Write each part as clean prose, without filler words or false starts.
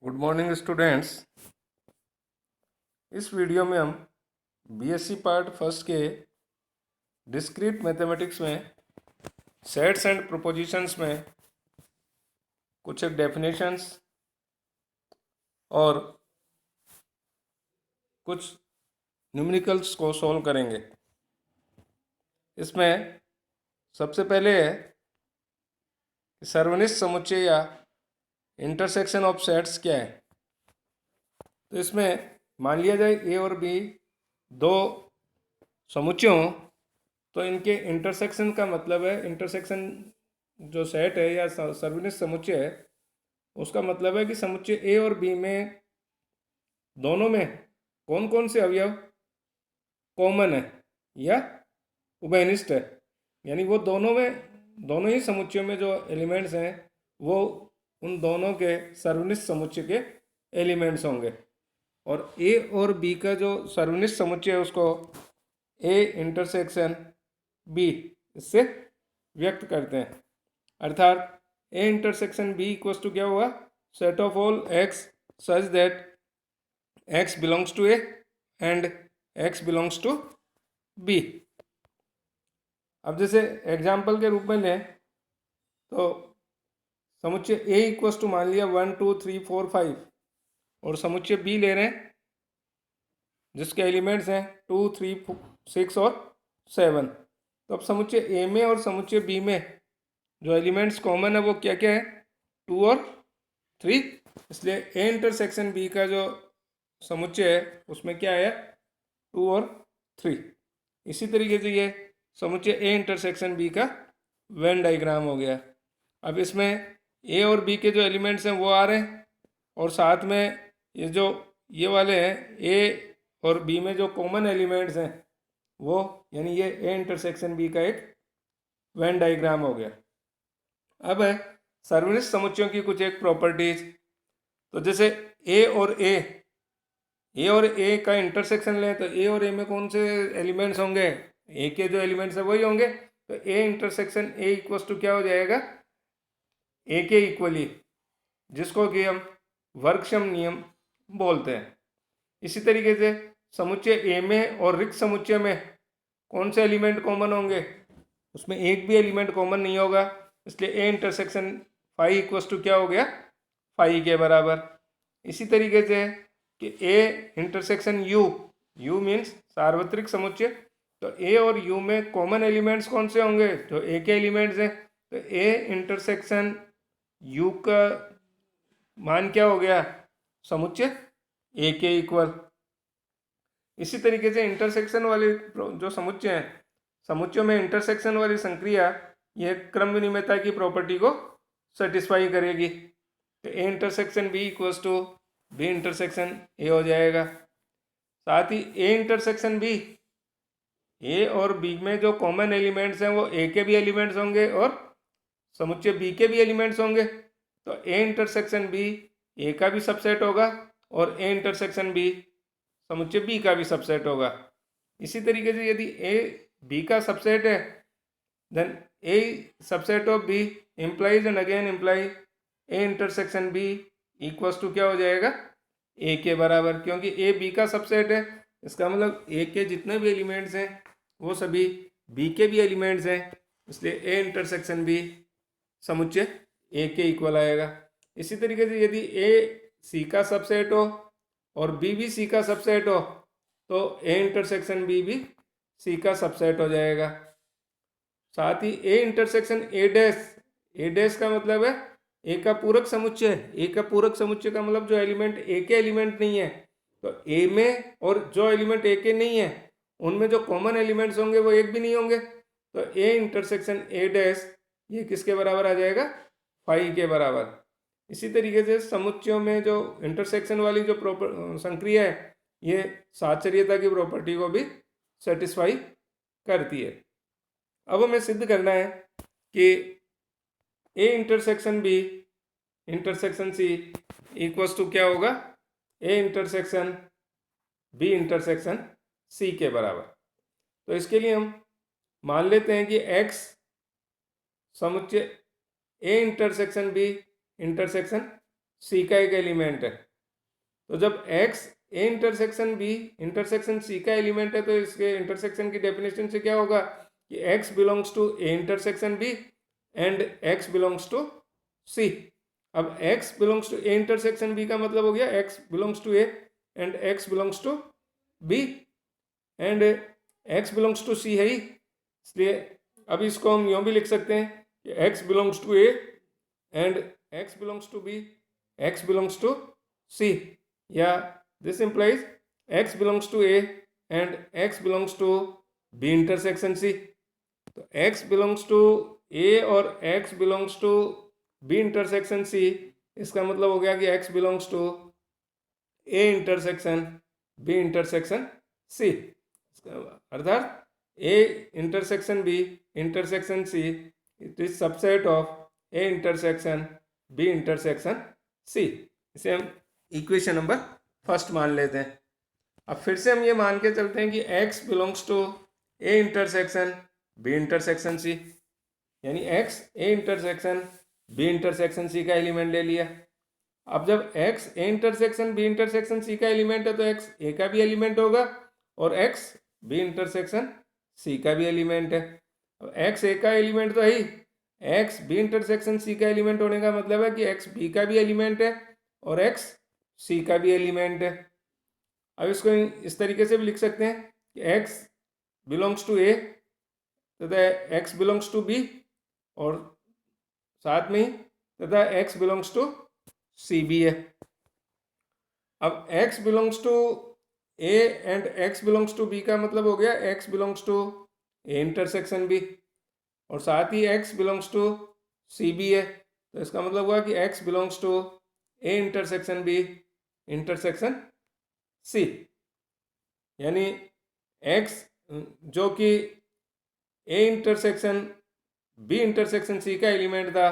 Good morning students. इस video में हम बीएससी पार्ट फर्स्ट के डिस्क्रीट मैथमेटिक्स में सेट्स एंड प्रोपोजिशंस में कुछ एक डेफिनेशंस और कुछ न्यूमेरिकल्स को सॉल्व करेंगे। इसमें सबसे पहले है कि सर्वनिष्ठ समुच्चय या इंटरसेक्शन ऑफ सेट्स क्या है। तो इसमें मान लिया जाए ए और बी दो समुच्चय हों, तो इनके इंटरसेक्शन का मतलब है, इंटरसेक्शन जो सेट है या सर्वनिष्ठ समुच्चय है उसका मतलब है कि समुच्चय ए और बी में दोनों में कौन कौन से अवयव कॉमन है या उभयनिष्ठ है, यानी वो दोनों ही समुच्चयों में जो एलिमेंट्स हैं वो उन दोनों के सर्वनिष्ठ समुच्चय के एलिमेंट्स होंगे। और ए और बी का जो सर्वनिष्ठ समुच्चय है उसको ए इंटरसेक्शन बी इससे व्यक्त करते हैं। अर्थात A intersection B equals to क्या हुआ, set of all x such that x belongs to A and x belongs to B. अब जैसे एग्जाम्पल के रूप में लें तो समुच्चय ए इक्वल्स टू मान लिया 1 2 3 4 5 और समुच्चय बी ले रहे हैं जिसके एलिमेंट्स हैं 2 3 6 और 7। तो अब समुच्चय ए में और समुच्चय बी में जो एलिमेंट्स कॉमन है वो क्या क्या है, 2 और 3। इसलिए ए इंटरसेक्शन बी का जो समुच्चय है उसमें क्या है, 2 और 3। इसी तरीके से ये समुच्चय ए इंटरसेक्शन बी का वेन डायग्राम हो गया। अब इसमें ए और बी के जो एलिमेंट्स हैं वो आ रहे हैं और साथ में ये वाले हैं ए और बी में जो कॉमन एलिमेंट्स हैं वो, यानी ये ए इंटरसेक्शन बी का एक वेन डायग्राम हो गया। अब है सर्वनिष्ठ समुच्चयों की कुछ एक प्रॉपर्टीज। तो जैसे ए और ए का इंटरसेक्शन लें तो ए और ए में कौन से एलिमेंट्स होंगे, ए के जो एलिमेंट्स है वही होंगे। तो A intersection A equals to क्या हो जाएगा, ए के इक्वली, जिसको कि हम वर्गक्षम नियम बोलते हैं। इसी तरीके से समुच्चय ए में और रिक्त समुच्चय में कौन से एलिमेंट कॉमन होंगे, उसमें एक भी एलिमेंट कॉमन नहीं होगा, इसलिए A intersection phi equals to क्या हो गया, फाई के बराबर। इसी तरीके से कि ए इंटरसेक्शन यू मीन्स सार्वत्रिक समुच्चय, तो ए और यू में कॉमन एलिमेंट्स कौन से होंगे, जो ए के एलिमेंट्स हैं। तो ए इंटरसेक्शन यू का मान क्या हो गया, समुच्चय ए के इक्वल। इसी तरीके से इंटरसेक्शन वाले जो समुच्चय हैं, समुच्चयों में इंटरसेक्शन वाली संक्रिया ये क्रम विनिमयता की प्रॉपर्टी को सेटिस्फाई करेगी। तो A intersection B equals to B intersection A हो जाएगा। साथ ही ए इंटरसेक्शन बी, ए और बी में जो कॉमन एलिमेंट्स हैं वो ए के भी एलिमेंट्स होंगे और समुच्चय बी के भी एलिमेंट्स होंगे। तो ए इंटरसेक्शन बी ए का भी सबसेट होगा और ए इंटरसेक्शन बी समुच्चय बी का भी सबसेट होगा। इसी तरीके से यदि ए बी का सबसेट है then A subset of B implies and again imply A intersection B equals to क्या हो जाएगा, ए के बराबर, क्योंकि ए बी का सबसेट है। इसका मतलब ए के जितने भी एलिमेंट्स हैं वो सभी बी के भी एलिमेंट्स हैं, इसलिए ए इंटरसेक्शन बी समुच्चय ए के इक्वल आएगा। इसी तरीके से यदि ए सी का सबसेट हो और बी भी सी का सबसेट हो तो ए इंटरसेक्शन बी भी सी का सबसेट हो जाएगा। साथ ही ए इंटरसेक्शन ए डैश का मतलब है ए का पूरक समुच्चय। ए का पूरक समुच्चय का मतलब जो एलिमेंट ए के एलिमेंट नहीं है, तो ए में और जो एलिमेंट ए के नहीं है उनमें जो कॉमन एलिमेंट्स होंगे वो एक भी नहीं होंगे। तो ए इंटरसेक्शन ए डैश ये किसके बराबर आ जाएगा, फाई के बराबर। इसी तरीके से समुच्चयों में जो इंटरसेक्शन वाली जो संक्रिया है ये साचर्यता की प्रॉपर्टी को भी सेटिस्फाई करती है। अब हमें सिद्ध करना है कि A intersection B intersection C equals to क्या होगा, A intersection B intersection C के बराबर। तो इसके लिए हम मान लेते हैं कि एक्स समुच्चय A intersection B intersection C का एक एलिमेंट है। तो जब X A intersection B intersection C का एलिमेंट है तो इसके इंटरसेक्शन की डेफिनेशन से क्या होगा कि x belongs to A intersection B and x belongs to C. अब x belongs to A intersection B का मतलब हो गया x belongs to A and x belongs to B and x belongs to C है ही, इसलिए अब इसको हम यूँ भी लिख सकते हैं कि x belongs to A and x belongs to B, x belongs to C, या this implies x belongs to A and x belongs to B intersection C। तो x belongs to A और x belongs to B intersection C, इसका मतलब हो गया कि x belongs to A intersection B intersection C, अर्थात A intersection B intersection C it is subset of A intersection B intersection C। इसे हम equation number first मान लेते हैं। अब फिर से हम ये मान के चलते हैं कि x belongs to A intersection B intersection C, यानी x A intersection B intersection C का एलिमेंट ले लिया। अब जब x A intersection B intersection C का एलिमेंट है तो x ए का भी एलिमेंट होगा और x बी इंटरसेक्शन सी का भी एलिमेंट है। अब x ए का एलिमेंट तो है ही, x बी इंटरसेक्शन सी का एलिमेंट होने का मतलब है कि x बी का भी एलिमेंट है और x सी का भी एलिमेंट है। अब इसको इस तरीके से भी लिख सकते हैं कि x बिलोंग्स टू ए तथा x बिलोंग्स टू बी और साथ में ही तथा x बिलोंग्स टू सी भी है। अब x belongs to A and x belongs to B का मतलब हो गया x belongs to A intersection B और साथ ही x बिलोंग्स टू सी भी है, तो इसका मतलब हुआ कि x belongs to A intersection B intersection C, यानी x जो कि A intersection B intersection C का एलिमेंट था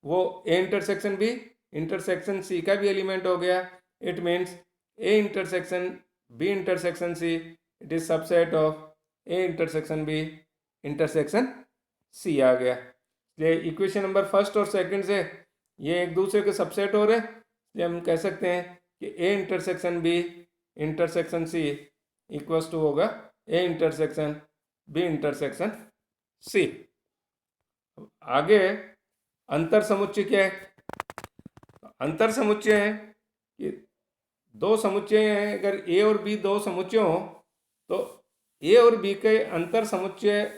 वो A intersection B intersection C का भी एलिमेंट हो गया। It means A intersection B intersection C it is subset of A intersection B intersection C आ गया। ये इक्वेशन नंबर फर्स्ट और सेकंड से ये एक दूसरे के सबसेट हो रहे हैं, इसलिए हम कह सकते हैं कि A intersection B intersection C equals to होगा A intersection B intersection C. आगे अंतर समुच्चय क्या है? अंतर समुच्चय है कि दो समुच्चय हैं, अगर ए और बी दो समुच्चय हो तो ए और बी के अंतर समुच्चय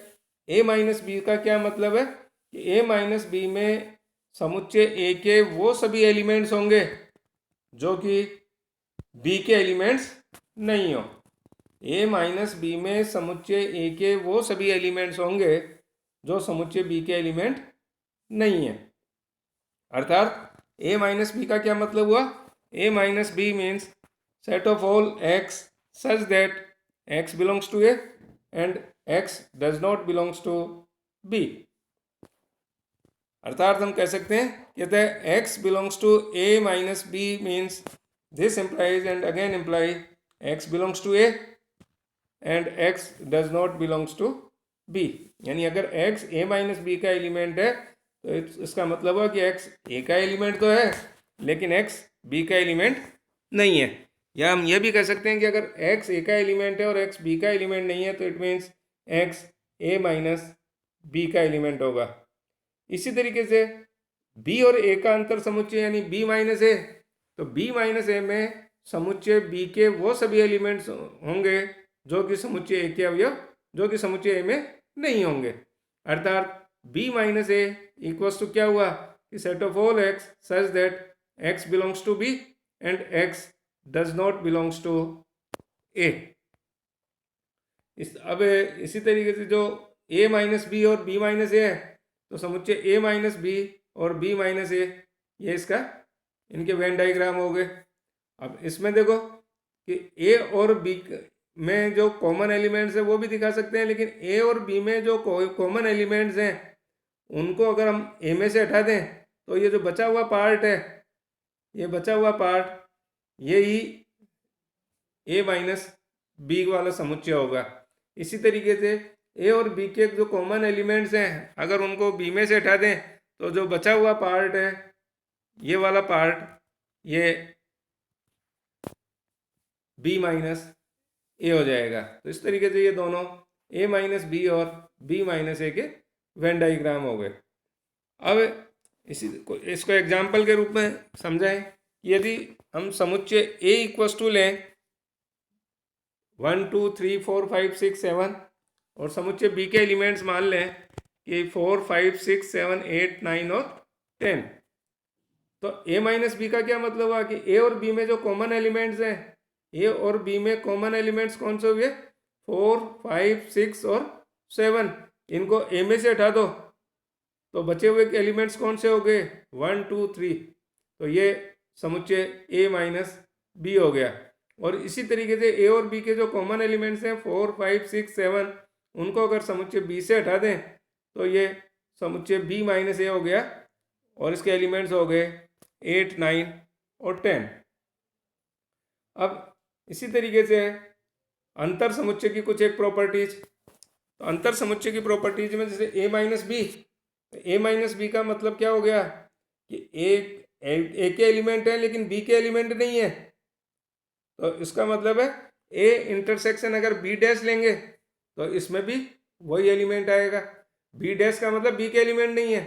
ए माइनस बी का क्या मतलब है कि ए माइनस बी में समुच्चय ए के वो सभी एलिमेंट्स होंगे जो कि बी के एलिमेंट्स नहीं हो। ए माइनस बी में समुच्चय ए के वो सभी एलिमेंट्स होंगे जो समुच्चय बी के एलिमेंट नहीं है। अर्थात ए माइनस बी का क्या मतलब हुआ? A minus B means set of all x such that x belongs to A and x does not belongs to B. अर्थात हम कह सकते हैं कहते हैं x belongs to A minus B means this implies and again imply x belongs to a and x does not belongs to b। यानी अगर x a minus B का एलिमेंट है तो इसका मतलब है कि x a का एलिमेंट तो है लेकिन x b का एलिमेंट नहीं है। या हम यह भी कह सकते हैं कि अगर x a का एलिमेंट है और x b का एलिमेंट नहीं है तो it means x a minus B का एलिमेंट होगा। इसी तरीके से b और a का अंतर समुच्चय यानी b माइनस a, तो b माइनस ए में समुच्चय b के वो सभी एलिमेंट्स होंगे जो कि समुच्चय ए के अवयव जो कि समुच्चय ए में नहीं होंगे। अर्थात b minus A equals to क्या हुआ कि set of all x such that x belongs to b and x does not belongs to a। अब इसी तरीके से जो a माइनस बी और b माइनस ए है तो समुच्चय a माइनस बी और b माइनस ए ये इसका इनके वेन डायग्राम हो गए। अब इसमें देखो कि ए और बी में जो कॉमन एलिमेंट्स हैं वो भी दिखा सकते हैं, लेकिन ए और बी में जो कॉमन एलिमेंट्स हैं उनको अगर हम ए में से हटा दें तो ये जो बचा हुआ पार्ट है ये बचा हुआ पार्ट यही ए माइनस बी वाला समुच्चय होगा। इसी तरीके से ए और बी के जो कॉमन एलिमेंट्स हैं अगर उनको बी में से हटा दें तो जो बचा हुआ पार्ट है ये वाला पार्ट ये बी माइनस ए हो जाएगा। तो इस तरीके से ये दोनों ए माइनस बी और बी माइनस ए के वेन डाइग्राम हो गए। अब इसको एग्जाम्पल के रूप में समझाएं। यदि हम समुच्चय ए इक्वस टू लें 1 2 3 4 5 6 7 और समुच्चय बी के एलिमेंट्स मान लें कि 4 5 6 7 8 9 और 10, तो ए माइनस बी का क्या मतलब हुआ कि ए और बी में जो कॉमन एलिमेंट्स हैं, ए और बी में कॉमन एलिमेंट्स कौन से हुए? 4 5 6 और 7। इनको ए में से हटा दो तो बचे हुए एलिमेंट्स कौन से हो गए? 1 2 3। तो ये समुच्चय ए माइनस बी हो गया। और इसी तरीके से ए और बी के जो कॉमन एलिमेंट्स हैं 4 5 6 7, उनको अगर समुच्चय बी से हटा दें तो ये समुच्चय बी माइनस ए हो गया और इसके एलिमेंट्स हो गए 8 9 और 10। अब इसी तरीके से अंतर समुच्चय की कुछ एक प्रॉपर्टीज। तो अंतर समुच्चय की प्रॉपर्टीज में जैसे ए minus B, A minus B का मतलब क्या हो गया कि ए के एलिमेंट है लेकिन बी के एलिमेंट नहीं है। तो इसका मतलब है ए इंटरसेक्शन अगर बी डैश लेंगे तो इसमें भी वही एलिमेंट आएगा। बी डैश का मतलब बी के एलिमेंट नहीं है।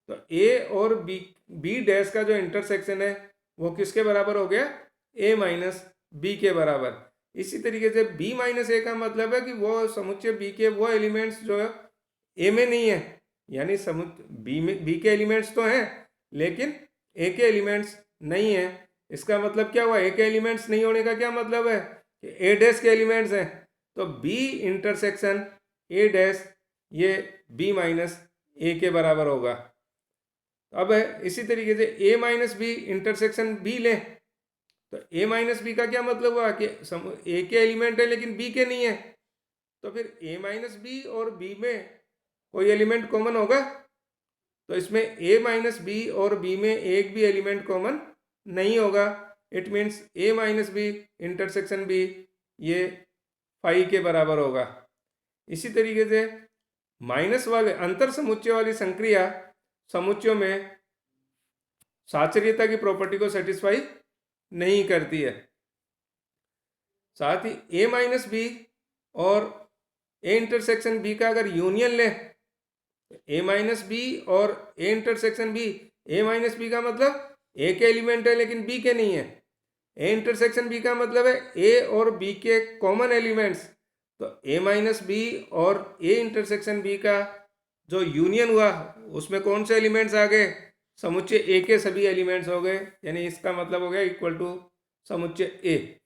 तो ए और बी डैश का जो इंटरसेक्शन है वो किसके बराबर हो गया? ए माइनस बी के बराबर। इसी तरीके से बी माइनस ए का मतलब है कि वो समुच्चय बी के वो एलिमेंट्स जो ए में नहीं है, यानी समुच्चय बी के एलिमेंट्स तो हैं लेकिन ए के एलिमेंट्स नहीं है। इसका मतलब क्या हुआ? ए के एलिमेंट्स नहीं होने का क्या मतलब है कि ए डैश के एलिमेंट्स हैं। तो बी इंटरसेक्शन ए डैश ये बी माइनस ए के बराबर होगा। अब इसी तरीके से A minus B intersection B लें तो ए माइनस बी का क्या मतलब हुआ कि ए के एलिमेंट है लेकिन बी के नहीं है। तो फिर ए माइनस बी और बी में कोई एलिमेंट कॉमन होगा? तो इसमें ए माइनस बी और बी में एक भी एलिमेंट कॉमन नहीं होगा। It means A minus B intersection B ये फाई के बराबर होगा। इसी तरीके से माइनस वाले अंतर समुच्चय वाली संक्रिया समुच्चयों में साचर्यता की प्रॉपर्टी को सेटिस्फाई नहीं करती है। साथ ही ए माइनस बी और ए इंटरसेक्शन बी का अगर यूनियन ले, ए माइनस बी और A intersection B, A minus B का मतलब ए के एलिमेंट है लेकिन बी के नहीं है। ए इंटरसेक्शन बी का मतलब है ए और बी के कॉमन एलिमेंट्स। तो ए माइनस बी और ए इंटरसेक्शन बी का जो यूनियन हुआ उसमें कौन से एलिमेंट्स आ गए? समुच्चय ए के सभी एलिमेंट्स हो गए, यानी इसका मतलब हो गया इक्वल टू समुच्चय ए।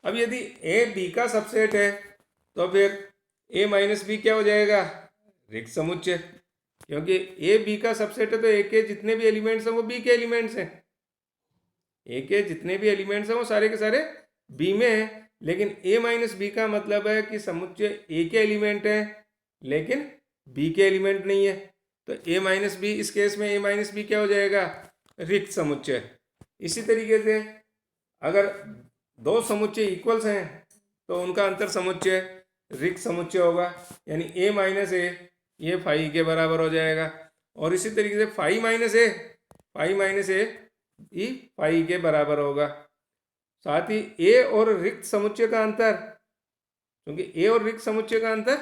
अब यदि ए बी का सबसेट है तो फिर ए माइनस बी क्या हो जाएगा? रिक्त समुच्चय, क्योंकि ए बी का सबसेट है तो ए के जितने भी एलिमेंट्स हैं वो बी के एलिमेंट्स हैं। ए के जितने भी एलिमेंट्स हैं वो सारे के सारे बी में हैं। लेकिन ए माइनस बी का मतलब है कि समुच्चय ए के एलिमेंट है लेकिन बी के एलिमेंट नहीं है। तो ए माइनस बी, इस केस में ए माइनस बी क्या हो जाएगा? रिक्त समुच्चय। इसी तरीके से अगर दो समुच्चय इक्वल्स हैं तो उनका अंतर समुच्चय रिक्त समुच्चय होगा, यानी ए माइनस ए ये फाई के बराबर हो जाएगा। और इसी तरीके से फाई माइनस ए ई फाई के बराबर होगा। साथ ही ए और रिक्त समुच्चय का अंतर, क्योंकि ए और रिक्त समुच्चय का अंतर,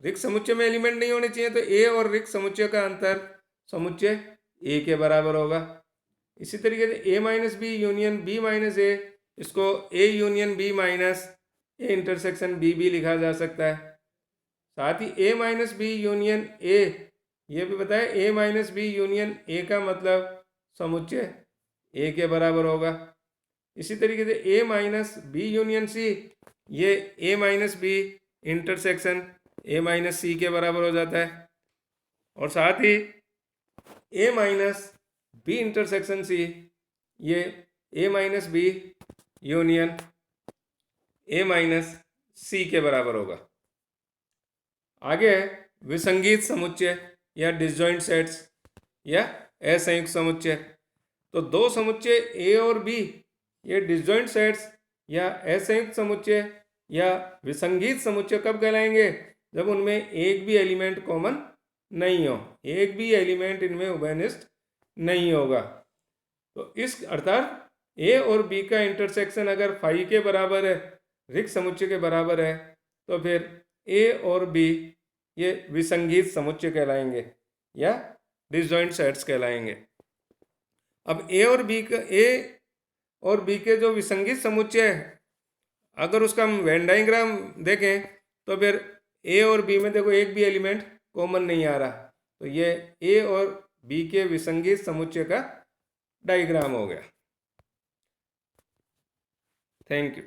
रिक्त समुच्चय में एलिमेंट नहीं होने चाहिए, तो ए और रिक्त समुच्चय का अंतर समुच्चय ए के बराबर होगा। इसी तरीके से A minus B union B minus A, इसको A union B minus A intersection B भी लिखा जा सकता है। साथ ही A minus B union A, ये भी बताया A minus B union A का मतलब समुच्चय ए के बराबर होगा। इसी तरीके से A minus B union C, ये A minus B intersection A minus C के बराबर हो जाता है। और साथ ही A minus B intersection C, ये A minus B union A minus C के बराबर होगा। आगे विसंगीत समुच्चय या डिसजॉइंट सेट्स या असंयुक्त समुच्चय। तो दो समुच्चय ए और बी ये डिसजॉइंट सेट्स या असंयुक्त समुच्चय या विसंगीत समुच्चय कब कहलाएंगे? जब उनमें एक भी एलिमेंट कॉमन नहीं हो, एक भी एलिमेंट इनमें उभयनिष्ठ नहीं होगा। तो इस अर्थात ए और बी का इंटरसेक्शन अगर फाई के बराबर है, रिक्त समुच्चय के बराबर है, तो फिर ए और बी ये विसंगीत समुच्चय कहलाएंगे या डिसजॉइंट सेट्स कहलाएंगे। अब ए और बी के जो विसंगीत समुच्चय है, अगर उसका हम वेन डायग्राम देखें तो फिर ए और बी में देखो एक भी एलिमेंट कॉमन नहीं आ रहा, तो ये ए और बी के विसंगीत समुच्चय का डायग्राम हो गया। Thank you.